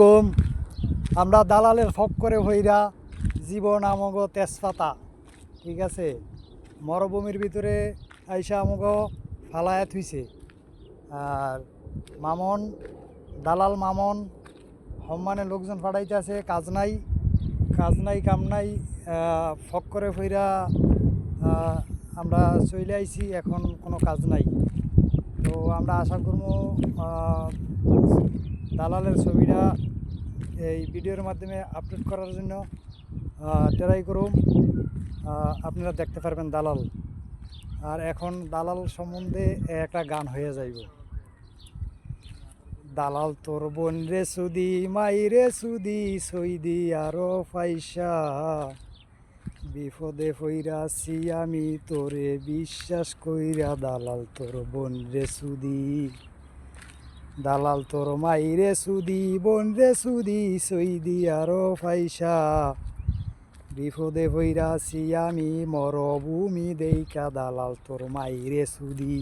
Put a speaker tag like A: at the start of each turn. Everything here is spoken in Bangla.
A: কম আমরা দালালের ফক করে হইরা জীবন আমগো তেজপাতা, ঠিক আছে, মরুভূমির ভিতরে আইসা আমগো ফালায়া থুইছে। আর মামন, দালাল মামন সম্মানে লোকজন পাঠাইতেছে, কাজ নাই কাম নাই, ফক করে হইরা আমরা চলে আইছি, এখন কোনো কাজ নাই। তো আমরা আশা করবো দালালের ছবিটা এই ভিডিওর মাধ্যমে আপলোড করার জন্য ট্রাই করুন। আপনারা দেখতে পারবেন দালাল। আর এখন দালাল সম্বন্ধে একটা গান হয়ে যাইব। দালাল তোর বোন রে সুদি, মাই রে সুদি, সইদি আরো পয়সা, বিপদে পইরাছি আমি তোরে বিশ্বাস কইরা। দালাল তোর বোন রে সুদি, দালাল তোর মাই রে সুদি, বোন রে সুদি, সইদি আরো পয়সা, বিপদে পইরাছি আমি মরভূমি দেইকা। দালাল তোর মাই রে সুদি।